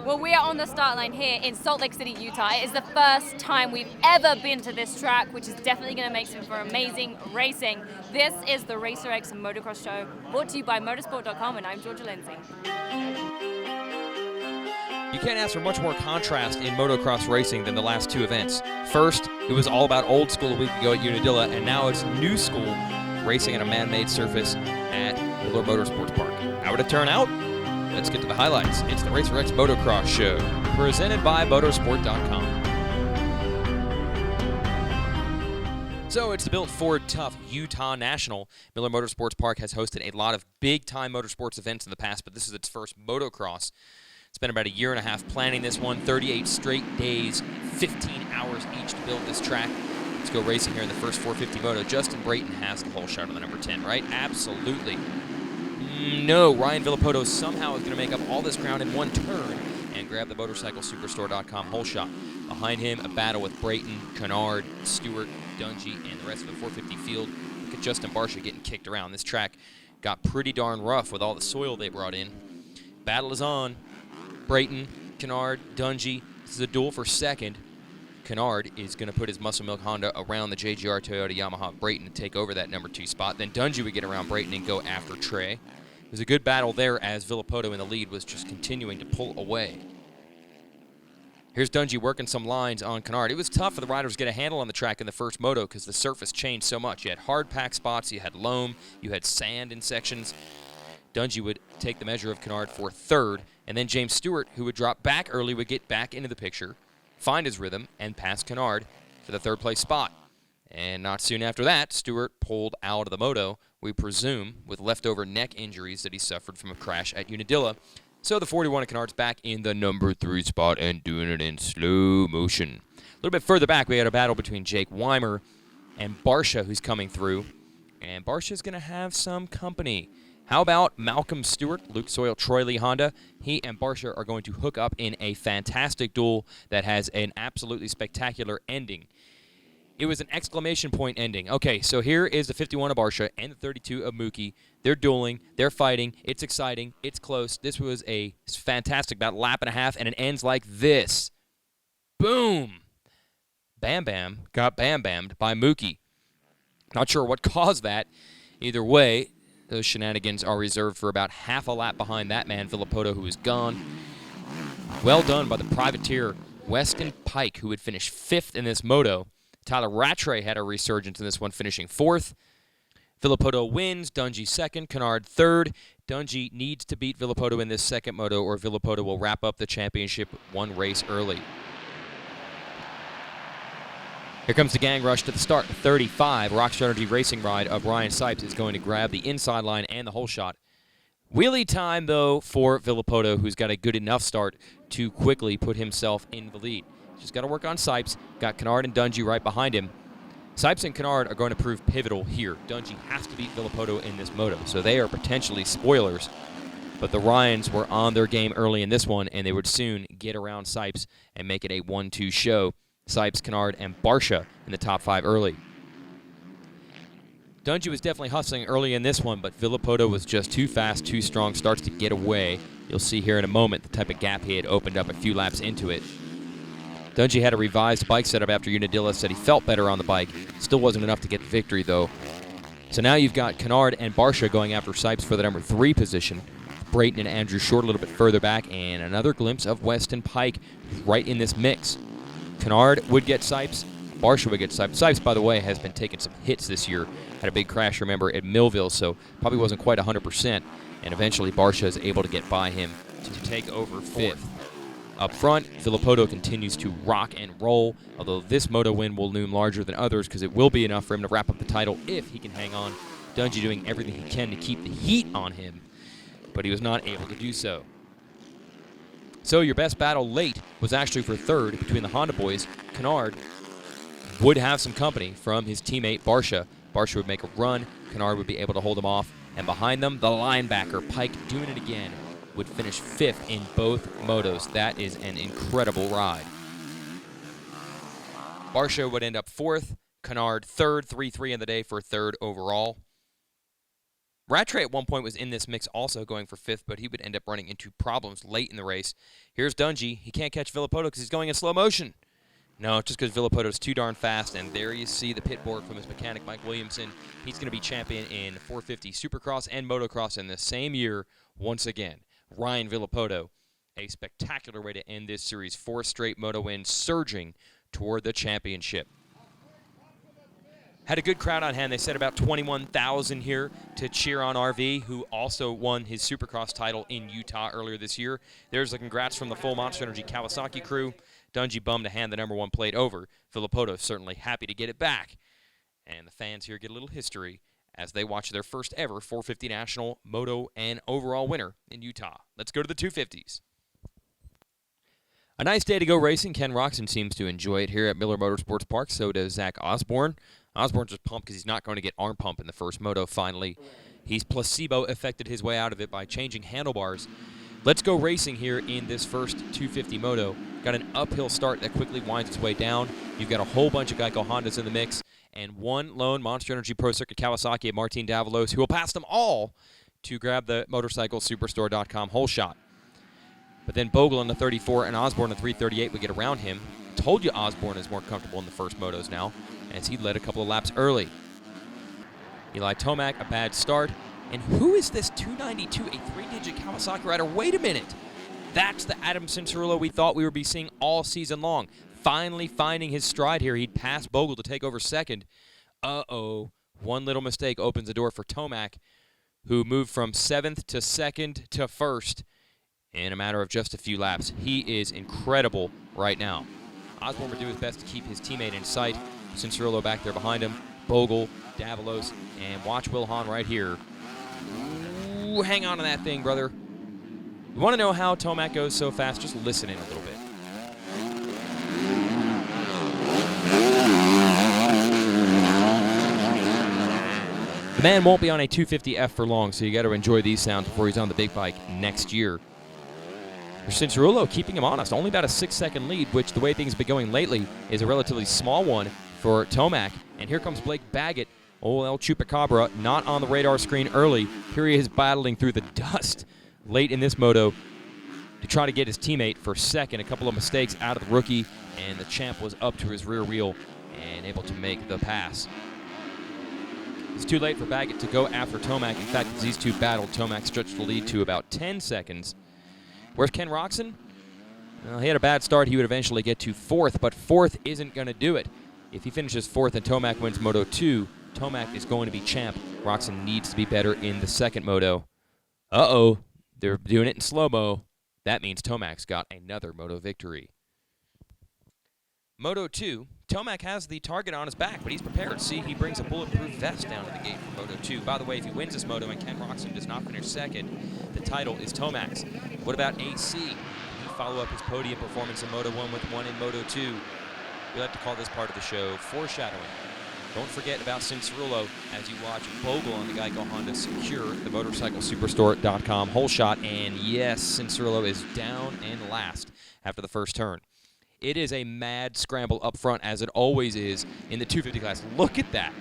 Well, we are on the start line here in Salt Lake City, Utah. It is the first time we've ever been to this track, which is definitely going to make for amazing racing. This is the Racer X Motocross Show, brought to you by motorsport.com, and I'm Georgia Lindsay. You can't ask for much more contrast in motocross racing than the last two events. First, it was all about old school a week ago at Unadilla, and now it's new school racing on a man-made surface at Miller Motosports Park. How would it turn out? Let's get to the highlights. It's the Racer X Motocross Show, presented by motorsport.com. So it's the Built Ford Tough Utah National. Miller Motorsports Park has hosted a lot of big-time motorsports events in the past, but this is its first motocross. Spent about a year and a half planning this one, 38 straight days, 15 hours each to build this track. Let's go racing here in the first 450 moto. Justin Brayton has the whole shot on the number 10, right? Absolutely. No, Ryan Villopoto somehow is going to make up all this ground in one turn and grab the motorcyclesuperstore.com whole shot. Behind him, a battle with Brayton, Kennard, Stewart, Dungey, and the rest of the 450 field. Look at Justin Barcia getting kicked around. This track got pretty darn rough with all the soil they brought in. Battle is on. Brayton, Kennard, Dungey. This is a duel for second. Kennard is going to put his Muscle Milk Honda around the JGR Toyota Yamaha of Brayton to take over that number 2 spot. Then Dungey would get around Brayton and go after Trey. It was a good battle there as Villopoto in the lead was just continuing to pull away. Here's Dungey working some lines on Kennard. It was tough for the riders to get a handle on the track in the first moto because the surface changed so much. You had hard pack spots, you had loam, you had sand in sections. Dungey would take the measure of Kennard for third, and then James Stewart, who would drop back early, would get back into the picture, find his rhythm, and pass Kennard for the third place spot. And not soon after that, Stewart pulled out of the moto, we presume, with leftover neck injuries that he suffered from a crash at Unadilla. So the 41 of Kennard's back in the number 3 spot and doing it in slow motion. A little bit further back, we had a battle between Jake Weimer and Barcia, who's coming through. And Barcia's going to have some company. How about Malcolm Stewart, Luke Soil, Troy Lee Honda? He and Barcia are going to hook up in a fantastic duel that has an absolutely spectacular ending. It was an exclamation point ending. Okay, so here is the 51 of Barcia and the 32 of Mookie. They're dueling. They're fighting. It's exciting. It's close. This was a fantastic about lap and a half, and it ends like this. Boom! Bam Bam got Bam Bammed by Mookie. Not sure what caused that. Either way, those shenanigans are reserved for about half a lap behind that man, Villopoto, who is gone. Well done by the privateer, Weston Pike, who would finish 5th in this moto. Tyler Rattray had a resurgence in this one, finishing 4th. Villopoto wins, Dungey 2nd, Kennard 3rd. Dungey needs to beat Villopoto in this second moto, or Villopoto will wrap up the championship one race early. Here comes the gang rush to the start. 35, Rockstar Energy Racing ride of Ryan Sipes is going to grab the inside line and the whole shot. Wheelie time, though, for Villopoto, who's got a good enough start to quickly put himself in the lead. Just got to work on Sipes. Got Kennard and Dungey right behind him. Sipes and Kennard are going to prove pivotal here. Dungey has to beat Villopoto in this moto, so they are potentially spoilers. But the Ryans were on their game early in this one, and they would soon get around Sipes and make it a 1-2 show. Sipes, Kennard, and Barcia in the top 5 early. Dungey was definitely hustling early in this one, but Villopoto was just too fast, too strong, starts to get away. You'll see here in a moment the type of gap he had opened up a few laps into it. Dungey had a revised bike setup after Unadilla, said he felt better on the bike. Still wasn't enough to get the victory, though. So now you've got Kennard and Barcia going after Sipes for the number 3 position. Brayton and Andrew Short a little bit further back, and another glimpse of Weston Pike right in this mix. Kennard would get Sipes. Barcia would get Sipes. Sipes, by the way, has been taking some hits this year. Had a big crash, remember, at Millville, so probably wasn't quite 100%. And eventually Barcia is able to get by him to take over 5th. Up front, Villopoto continues to rock and roll, although this moto win will loom larger than others because it will be enough for him to wrap up the title if he can hang on. Dungey doing everything he can to keep the heat on him, but he was not able to do so. So your best battle late was actually for 3rd between the Honda boys. Kennard would have some company from his teammate Barcia. Barcia would make a run. Kennard would be able to hold him off. And behind them, the linebacker, Pike, doing it again, would finish 5th in both motos. That is an incredible ride. Barcia would end up 4th. Kennard 3rd, 3-3 in the day for 3rd overall. Rattray at one point was in this mix also going for 5th, but he would end up running into problems late in the race. Here's Dungey. He can't catch Villopoto because he's going in slow motion. No, just because Villopoto's too darn fast, and there you see the pit board from his mechanic, Mike Williamson. He's going to be champion in 450 Supercross and Motocross in the same year once again. Ryan Villopoto, a spectacular way to end this series. 4 straight moto wins, surging toward the championship. Had a good crowd on hand. They said about 21,000 here to cheer on RV, who also won his Supercross title in Utah earlier this year. There's a congrats from the full Monster Energy Kawasaki crew. Dungey bummed to hand the #1 plate over. Villopoto certainly happy to get it back. And the fans here get a little history as they watch their first ever 450 National Moto and overall winner in Utah. Let's go to the 250s. A nice day to go racing. Ken Roczen seems to enjoy it here at Miller Motorsports Park. So does Zach Osborne. Osborne's just pumped because he's not going to get arm pump in the first moto finally. He's placebo-affected his way out of it by changing handlebars. Let's go racing here in this first 250 moto. Got an uphill start that quickly winds its way down. You've got a whole bunch of Geico Hondas in the mix, and one lone Monster Energy Pro Circuit Kawasaki of Martin Davalos, who will pass them all to grab the motorcyclesuperstore.com hole shot. But then Bogle in the 34 and Osborne in the 338 would get around him. Told you Osborne is more comfortable in the first motos now, as he led a couple of laps early. Eli Tomac, a bad start. And who is this 292, a 3-digit Kawasaki rider? Wait a minute. That's the Adam Cincerillo we thought we would be seeing all season long. Finally finding his stride here. He'd pass Bogle to take over second. Uh-oh. One little mistake opens the door for Tomac, who moved from 7th to 2nd to 1st in a matter of just a few laps. He is incredible right now. Osborne would do his best to keep his teammate in sight. Cincerillo back there behind him. Bogle, Davalos, and watch Will Hahn right here. Ooh, hang on to that thing, brother. You want to know how Tomac goes so fast? Just listen in a little bit. The man won't be on a 250F for long, so you got to enjoy these sounds before he's on the big bike next year. Cincerillo keeping him honest, only about a 6-second lead, which the way things have been going lately is a relatively small one for Tomac. And here comes Blake Baggett. Old El Chupacabra, not on the radar screen early. Here he is battling through the dust late in this moto to try to get his teammate for second. A couple of mistakes out of the rookie, and the champ was up to his rear wheel and able to make the pass. It's too late for Baggett to go after Tomac. In fact, as these two battled, Tomac stretched the lead to about 10 seconds. Where's Ken Roczen? Well, he had a bad start. He would eventually get to 4th, but 4th isn't going to do it. If he finishes 4th and Tomac wins Moto 2, Tomac is going to be champ. Roczen needs to be better in the second moto. Uh-oh. They're doing it in slow-mo. That means Tomac's got another moto victory. Moto 2, Tomac has the target on his back, but he's prepared. See, he brings a bulletproof vest down to the gate for Moto 2. By the way, if he wins this moto and Ken Roczen does not finish second, the title is Tomac's. What about AC? Can he follow up his podium performance in Moto 1 with one in Moto 2? We like to call this part of the show foreshadowing. Don't forget about Cincerillo as you watch Bogle on the Geico Honda secure the motorcyclesuperstore.com hole shot. And yes, Cincerillo is down and last after the first turn. It is a mad scramble up front, as it always is in the 250 class. Look at that.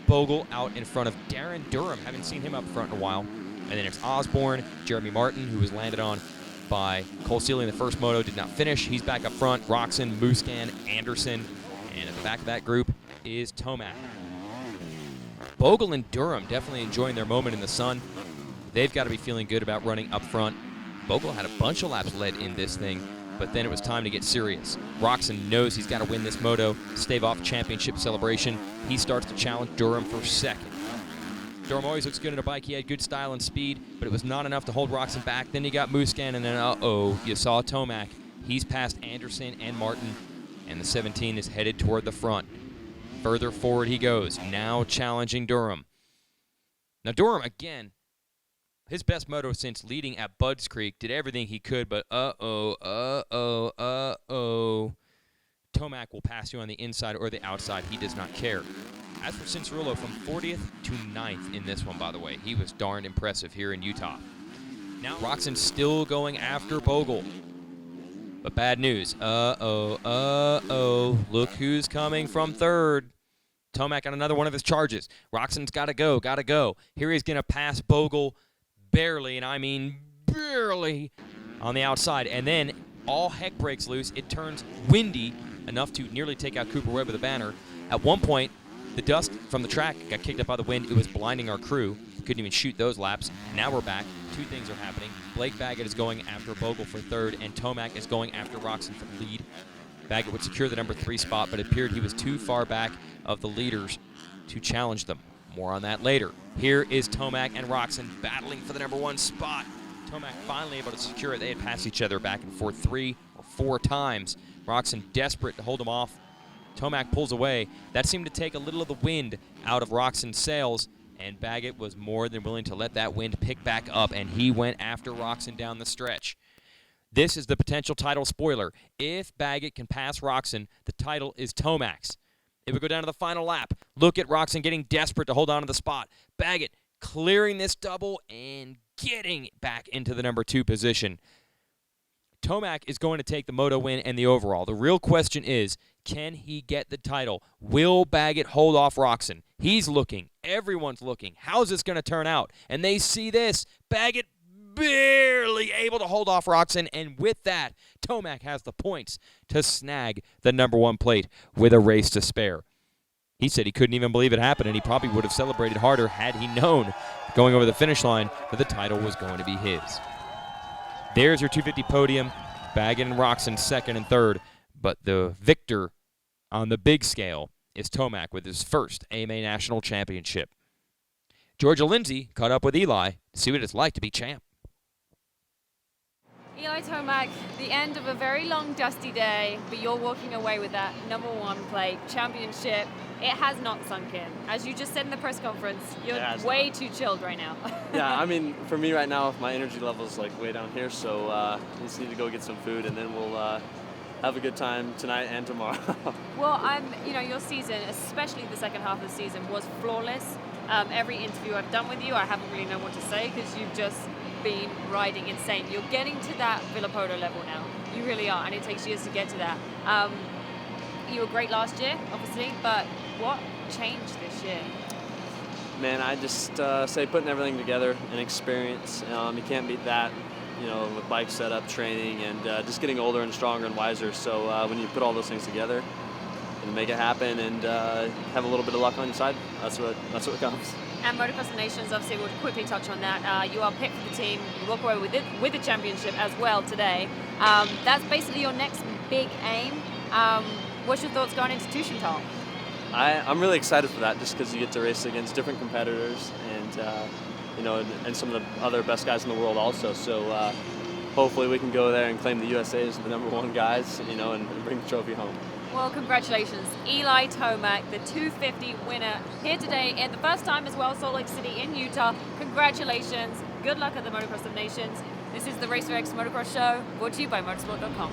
Bogle out in front of Darren Durham. Haven't seen him up front in a while. And then it's Osborne, Jeremy Martin, who was landed on by Cole Seeley in the first moto, did not finish. He's back up front. Roczen, Muscan, Anderson. And at the back of that group is Tomac. Bogle and Durham definitely enjoying their moment in the sun. They've got to be feeling good about running up front. Bogle had a bunch of laps led in this thing, but then it was time to get serious. Roczen knows he's got to win this moto, stave off championship celebration. He starts to challenge Durham for second. Durham always looks good on a bike. He had good style and speed, but it was not enough to hold Roczen back. Then he got Muscan, and then, uh-oh, you saw Tomac. He's past Anderson and Martin, and the 17 is headed toward the front. Further forward he goes, now challenging Durham. Now Durham, again, his best moto since leading at Budds Creek, did everything he could, but uh-oh. Tomac will pass you on the inside or the outside. He does not care. As for Cincerillo, from 40th to 9th in this one, by the way. He was darned impressive here in Utah. Now Roczen's still going after Bogle. But bad news. Uh-oh. Look who's coming from third. Tomac on another one of his charges. Roxon's got to go. Here he's going to pass Bogle barely, and I mean barely, on the outside. And then all heck breaks loose. It turns windy enough to nearly take out Cooper Webb with a banner. At one point, the dust from the track got kicked up by the wind. It was blinding our crew. Couldn't even shoot those laps. Now we're back. Two things are happening. Blake Baggett is going after Bogle for third, and Tomac is going after Roxon for the lead. Baggett would secure the number 3 spot, but it appeared he was too far back of the leaders to challenge them. More on that later. Here is Tomac and Roxon battling for the number 1 spot. Tomac finally able to secure it. They had passed each other back and forth 3 or 4 times. Roxon desperate to hold him off. Tomac pulls away. That seemed to take a little of the wind out of Roxon's sails, and Baggett was more than willing to let that wind pick back up, and he went after Roxon down the stretch. This is the potential title spoiler. If Baggett can pass Roxon, the title is Tomac's. It would go down to the final lap. Look at Roxon getting desperate to hold on to the spot. Baggett clearing this double and getting back into the number 2 position. Tomac is going to take the moto win and the overall. The real question is, can he get the title? Will Baggett hold off Roxon? He's looking. Everyone's looking. How's this going to turn out? And they see this. Baggett barely able to hold off Roxon, and with that, Tomac has the points to snag the number 1 plate with a race to spare. He said he couldn't even believe it happened, and he probably would have celebrated harder had he known going over the finish line that the title was going to be his. There's your 250 podium. Baggett and Roxon second and third, but the victor on the big scale is Tomac with his first AMA National Championship. Georgia Lindsay caught up with Eli to see what it's like to be champ. Eli Tomac, the end of a very long, dusty day, but you're walking away with that number 1 plate, championship. It has not sunk in. As you just said in the press conference, you're way too chilled right now. Yeah, I mean, for me right now, my energy level's like way down here, so I just need to go get some food, and then we'll have a good time tonight and tomorrow. Well, your season, especially the second half of the season, was flawless. Every interview I've done with you, I haven't really known what to say because you've just been riding insane. You're getting to that Villopoto level now. You really are, and it takes years to get to that. You were great last year, obviously, but what changed this year? Man, I just say putting everything together and experience. You can't beat that, with bike setup, training, and just getting older and stronger and wiser. So when you put all those things together and make it happen and have a little bit of luck on your side, that's what comes. And Motocross Nations, obviously, we'll quickly touch on that. You are picked for the team. You walk away with the championship as well today. That's basically your next big aim. What's your thoughts going into Tuchenthal? I'm really excited for that, just because you get to race against different competitors and some of the other best guys in the world also. So hopefully we can go there and claim the USA as the number 1 guys, and bring the trophy home. Well, congratulations, Eli Tomac, the 250 winner here today, and the first time as well, Salt Lake City in Utah. Congratulations. Good luck at the Motocross of Nations. This is the Racer X Motocross Show, brought to you by motorsport.com.